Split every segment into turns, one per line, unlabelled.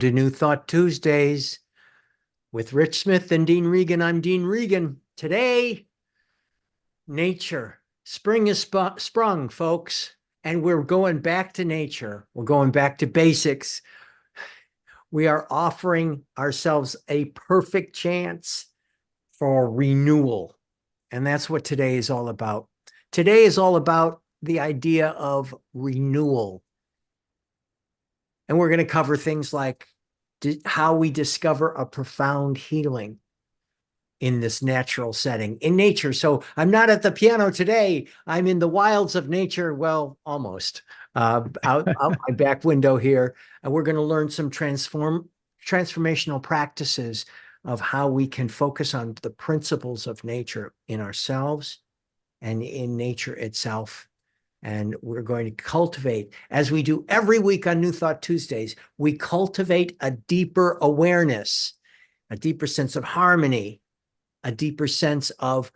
To New Thought Tuesdays with Rich Smith and Dean Regan. I'm Dean Regan. Today, nature. Spring is sprung, folks, and we're going back to nature. We're going back to basics. We are offering ourselves a perfect chance for renewal. And that's what today is all about. Today is all about the idea of renewal. And we're going to cover things like how we discover a profound healing in this natural setting, in nature. So I'm not at the piano today. I'm in the wilds of nature. Well, almost out my back window here. And we're going to learn some transformational practices of how we can focus on the principles of nature in ourselves and in nature itself. And we're going to cultivate, as we do every week on New Thought Tuesdays, we cultivate a deeper awareness, a deeper sense of harmony, a deeper sense of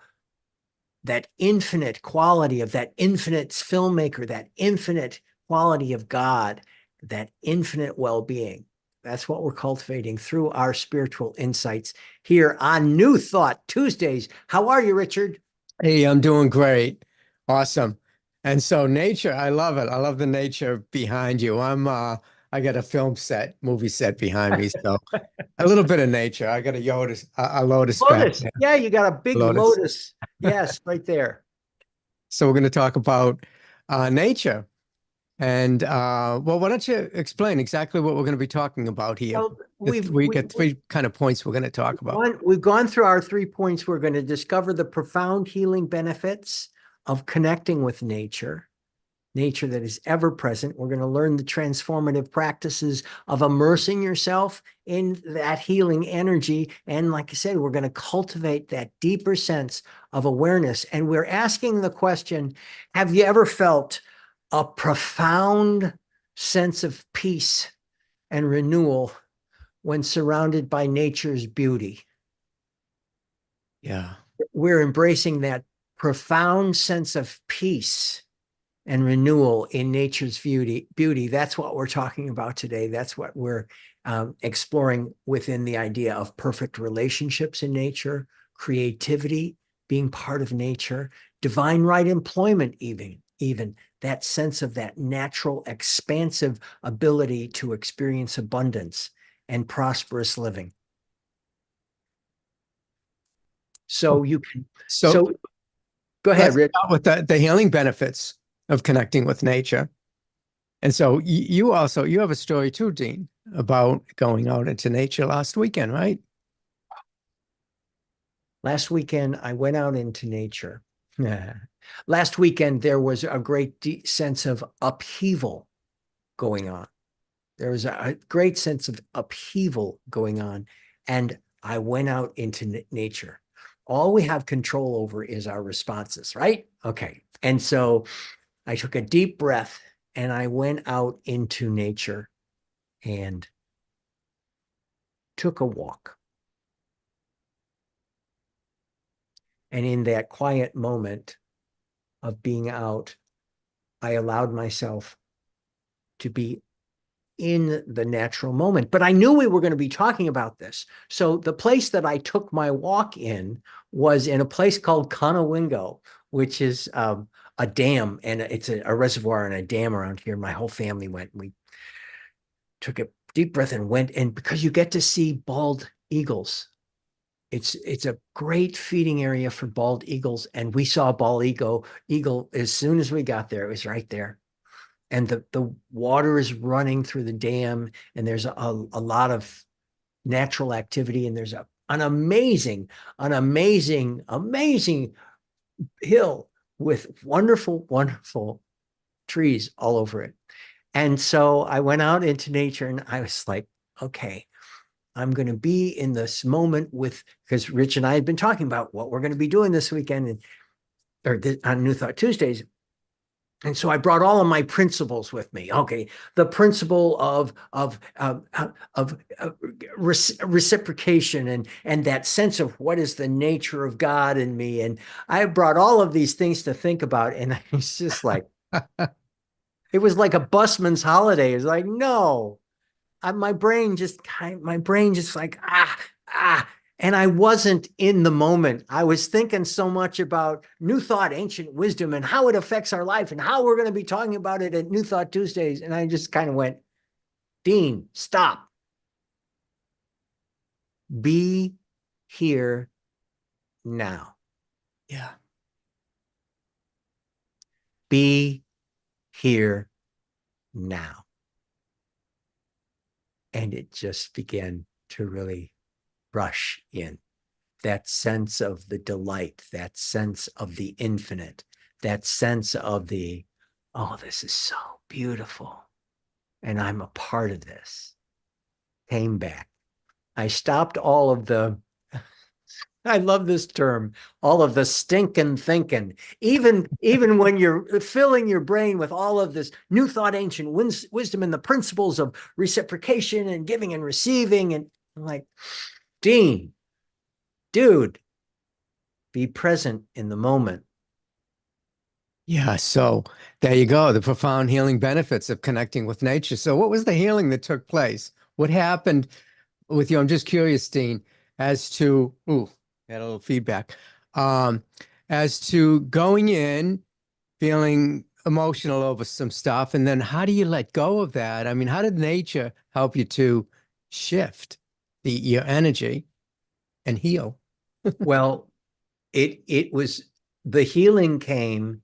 that infinite quality of that infinite filmmaker, that infinite quality of God, that infinite well-being. That's what we're cultivating through our spiritual insights here on New Thought Tuesdays. How are you, Richard?
Hey, I'm doing great. Awesome. And so nature, I love it. I love the nature behind you. I got a movie set behind me. So a little bit of nature. I got a lotus back
Lotus.
there.
Yeah, you got a big
Lotus.
lotus. Yes, right there.
So we're going to talk about nature. And well, why don't you explain exactly what we're going to be talking about here?
Well,
We get three kind of points we're going to talk about.
we've gone through our 3 points. We're going to discover the profound healing benefits of connecting with nature, nature that is ever present. We're going to learn the transformative practices of immersing yourself in that healing energy. And like I said, we're going to cultivate that deeper sense of awareness. And we're asking the question, have you ever felt a profound sense of peace and renewal when surrounded by nature's beauty?
Yeah.
We're embracing that profound sense of peace and renewal in nature's beauty. That's what we're talking about today. That's what we're exploring within the idea of perfect relationships in nature, creativity, being part of nature, divine right employment, even that sense of that natural, expansive ability to experience abundance and prosperous living. So you can,
So
so go ahead,
let's
Rich.
start with the healing benefits of connecting with nature. And so you have a story too, Dean, about going out into nature last weekend, right?
Last weekend, I went out into nature. Last weekend, there was a great sense of upheaval going on. There was a great sense of upheaval going on. And I went out into nature. All we have control over is our responses, right? Okay. And so I took a deep breath and I went out into nature and took a walk. And in that quiet moment of being out, I allowed myself to be in the natural moment. But I knew we were going to be talking about this. So the place that I took my walk in was in a place called Conowingo, which is a dam, and it's a reservoir and a dam around here. My whole family went. We took a deep breath and went, and because you get to see bald eagles. It's a great feeding area for bald eagles, and we saw a bald eagle as soon as we got there. It was right there, and the water is running through the dam, and there's a lot of natural activity, and there's an amazing hill with wonderful trees all over it. And so I went out into nature and I was like, okay, I'm going to be in this moment because Rich and I had been talking about what we're going to be doing this weekend on New Thought Tuesdays. And so I brought all of my principles with me. Okay, the principle of reciprocation and that sense of what is the nature of God in me. And I brought all of these things to think about, and it's just like it was like a busman's holiday. It's like, no, my brain just like, ah. And I wasn't in the moment. I was thinking so much about New Thought, Ancient Wisdom, and how it affects our life and how we're going to be talking about it at New Thought Tuesdays. And I just kind of went, Dean, stop. Be here now.
Yeah.
Be here now. And it just began to really rush in. That sense of the delight, that sense of the infinite, that sense of the, oh, this is so beautiful. And I'm a part of this, came back. I stopped all of the, I love this term, all of the stinking thinking. Even when you're filling your brain with all of this new thought, ancient wisdom, and the principles of reciprocation and giving and receiving. And I'm like, Dean, dude, be present in the moment.
Yeah, so there you go, the profound healing benefits of connecting with nature. So what was the healing that took place? What happened with you? I'm just curious, Dean, as to, had a little feedback, um, as to going in, feeling emotional over some stuff, and then how do you let go of that? I mean, how did nature help you to shift your energy and heal?
Well, it was the healing came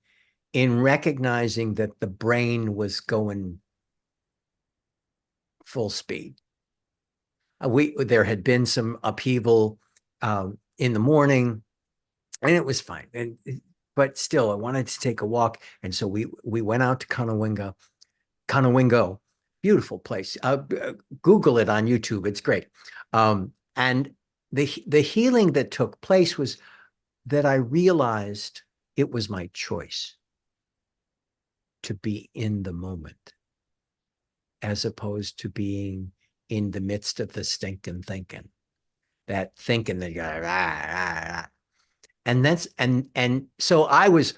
in recognizing that the brain was going full speed. There had been some upheaval in the morning, and it was fine. But still, I wanted to take a walk, and so we went out to Conowingo, beautiful place. Google it on YouTube; it's great. And the healing that took place was that I realized it was my choice to be in the moment, as opposed to being in the midst of the stinking thinking, that thinking that you go, and that's and so I was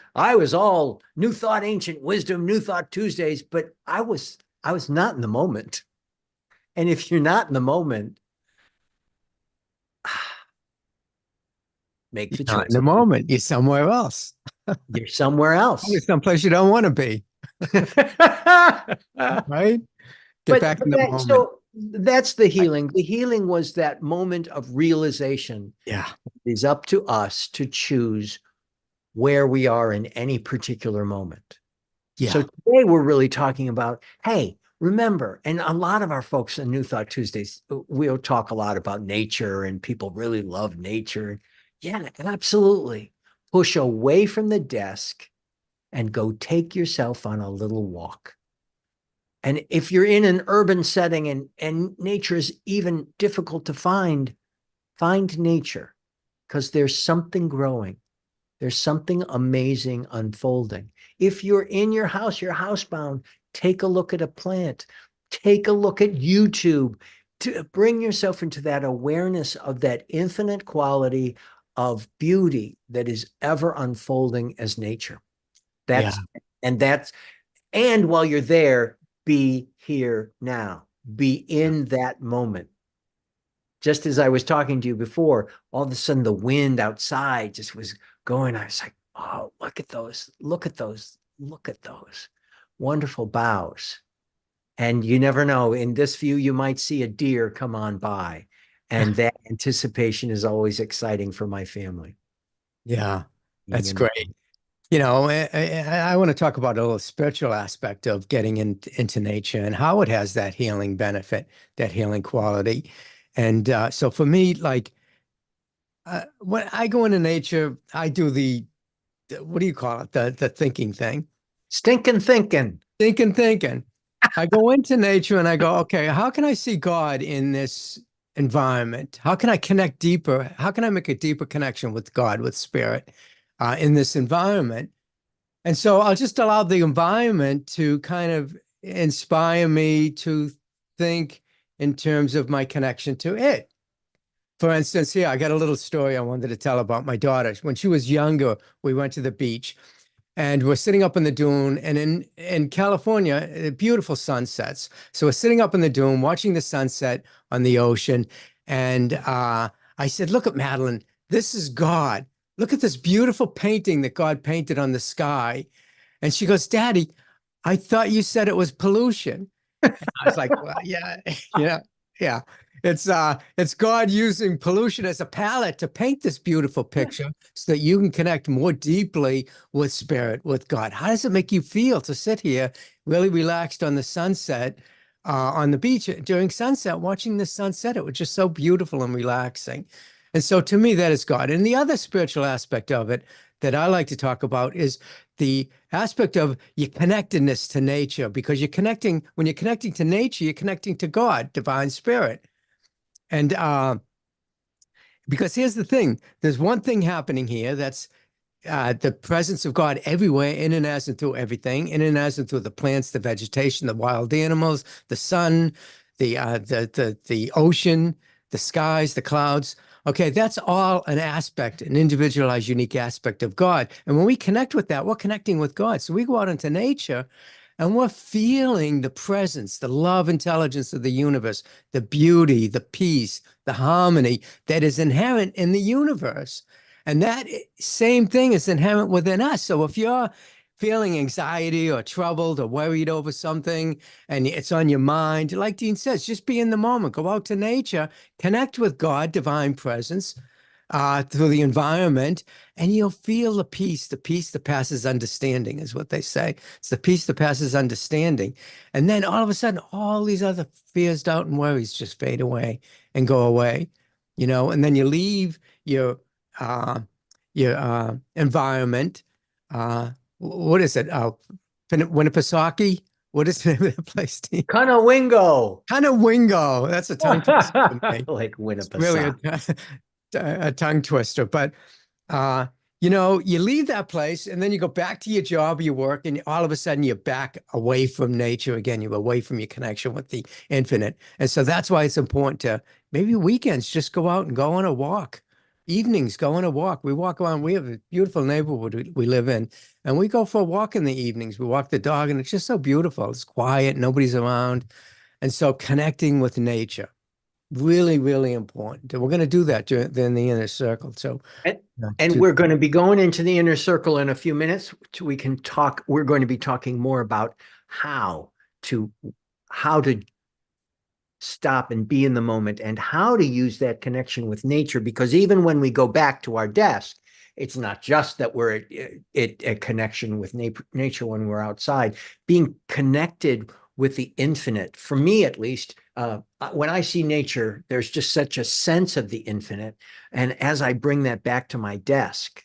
all new thought, ancient wisdom, new thought Tuesdays, but I was not in the moment. And if you're not in the moment, make
You're
the
not in
choice.
the moment, you're somewhere else.
You're somewhere
Probably
else.
someplace you don't want to be, right? Get back in the moment.
So that's the healing. The healing was that moment of realization.
Yeah,
It is up to us to choose where we are in any particular moment. So
yeah,
today we're really talking about, hey, remember, and a lot of our folks in New Thought Tuesdays, we'll talk a lot about nature and people really love nature. Yeah, absolutely. Push away from the desk and go take yourself on a little walk. And if you're in an urban setting and nature is even difficult to find nature because there's something growing. There's something amazing unfolding. If you're in your house, you're housebound, take a look at a plant, take a look at YouTube to bring yourself into that awareness of that infinite quality of beauty that is ever unfolding as nature.
yeah,
And while you're there, be here now, be in that moment. Just as I was talking to you before, all of a sudden the wind outside just was going. I was like, oh, look at those, look at those, look at those wonderful boughs. And you never know, in this view, you might see a deer come on by. And that anticipation is always exciting for my family.
yeah.
Being
That's
in the
great. You know, I want to talk about a little spiritual aspect of getting into nature and how it has that healing benefit, that healing quality. And so for me, like when I go into nature, I do what do you call it? The thinking thing.
stinking thinking.
Thinking. I go into nature and I go, okay, how can I see God in this environment? How can I connect deeper? How can I make a deeper connection with God, with spirit, in this environment? And so I'll just allow the environment to kind of inspire me to think in terms of my connection to it. For instance, here, I got a little story I wanted to tell about my daughter. When she was younger, we went to the beach and we're sitting up in the dune. And in California, beautiful sunsets. So we're sitting up in the dune, watching the sunset on the ocean. And I said, "Look at Madeline. This is God. Look at this beautiful painting that God painted on the sky." And she goes, "Daddy, I thought you said it was pollution." I was like, "Well, yeah, yeah, yeah. It's God using pollution as a palette to paint this beautiful picture so that you can connect more deeply with spirit, with God." How does it make you feel to sit here really relaxed on the sunset, on the beach during sunset, watching the sunset? It was just so beautiful and relaxing. And so to me, that is God. And the other spiritual aspect of it that I like to talk about is the aspect of your connectedness to nature, because when you're connecting to nature, you're connecting to God, divine spirit. And because here's the thing, there's one thing happening here that's the presence of God everywhere, in and as and through everything, in and as and through the plants, the vegetation, the wild animals, the sun, the ocean, the skies, the clouds. Okay, that's all an aspect, an individualized, unique aspect of God. And when we connect with that, we're connecting with God. So we go out into nature and we're feeling the presence, the love, intelligence of the universe, the beauty, the peace, the harmony that is inherent in the universe. And that same thing is inherent within us. So if you're feeling anxiety or troubled or worried over something and it's on your mind, like Dean says, just be in the moment, go out to nature, connect with God, divine presence, through the environment, and you'll feel the peace that passes understanding, is what they say. It's the peace that passes understanding. And then all of a sudden, all these other fears, doubt, and worries just fade away and go away, and then you leave your uh, environment. What is it? Winnipesaukee? What is the name of the place, Steve?
Conowingo.
Wingo. That's a tongue twister for me.
Like
It's really
Winnipesaukee.
a tongue twister. But uh, you leave that place and then you go back to your job, your work, and all of a sudden you're back away from nature again. You're away from your connection with the infinite. And so that's why it's important to maybe weekends just go out and go on a walk. Evenings, go on a walk. We walk around. We have a beautiful neighborhood we live in, and we go for a walk in the evenings. We walk the dog, and it's just so beautiful. It's quiet, nobody's around. And so connecting with nature, really, really important. And we're going to do that in the inner circle. So
And,
uh,
and
to,
we're going to be going into the inner circle in a few minutes. We can talk. We're going to be talking more about how to how to stop and be in the moment and how to use that connection with nature. Because even when we go back to our desk, it's not just that we're at a connection with nature when we're outside. Being connected with the infinite, for me at least, when I see nature, there's just such a sense of the infinite. And as I bring that back to my desk,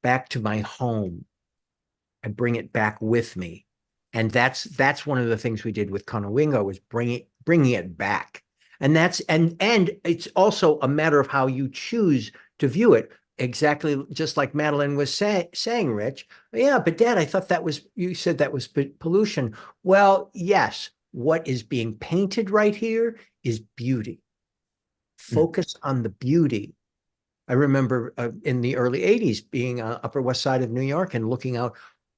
back to my home, I bring it back with me. And that's one of the things we did with Conowingo, was bringing it back. And it's also a matter of how you choose to view it. Exactly, just like Madeline was saying, Rich. Yeah, but Dad, I thought you said that was pollution. Well, yes, what is being painted right here is beauty. Focus on the beauty. I remember in the early 80s being Upper West Side of New York and looking out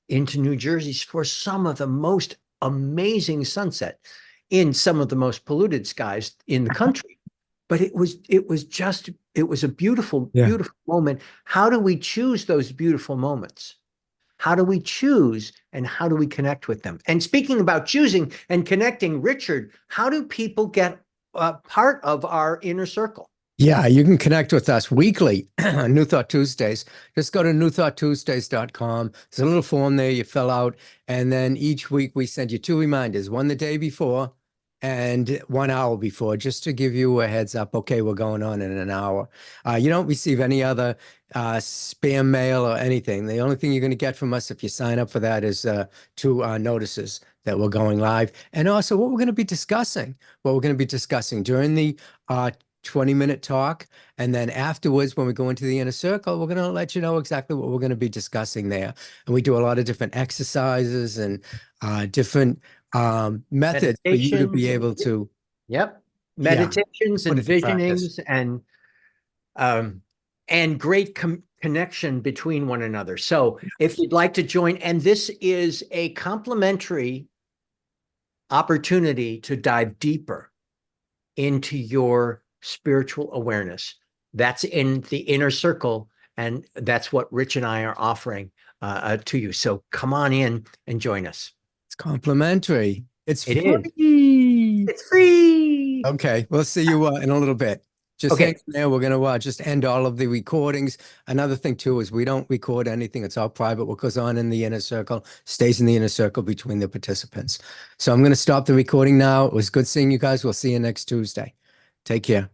into New Jersey for some of the most amazing sunset in some of the most polluted skies in the country. But it was a beautiful,
yeah.
beautiful moment. How do we choose those beautiful moments? How do we choose and how do we connect with them? And speaking about choosing and connecting, Richard, how do people get part of our inner circle?
Yeah, you can connect with us weekly on New Thought Tuesdays. Just go to newthoughttuesdays.com. There's a little form there you fill out. And then each week we send you two reminders, one the day before and 1 hour before, just to give you a heads up. Okay, we're going on in an hour. You don't receive any other spam mail or anything. The only thing you're going to get from us if you sign up for that is two notices that we're going live. And also what we're going to be discussing, during the 20-minute talk. And then afterwards, when we go into the inner circle, we're going to let you know exactly what we're going to be discussing there. And we do a lot of different exercises and different methods for you to be
Meditations.
able to,
Yep.
yeah,
Meditations
put
and
it to practice.
visionings and um, and great connection between one another. So if you'd like to join, and this is a complimentary opportunity to dive deeper into your spiritual awareness. That's in the inner circle, and that's what Rich and I are offering to you. So come on in and join us.
It's complimentary. It's
It is.
free.
It's free.
Okay, we'll see you in a little bit. Just hang
Okay.
in there. We're going to just end all of the recordings. Another thing, too, is we don't record anything. It's all private. What goes on in the inner circle stays in the inner circle between the participants. So I'm going to stop the recording now. It was good seeing you guys. We'll see you next Tuesday. Take care.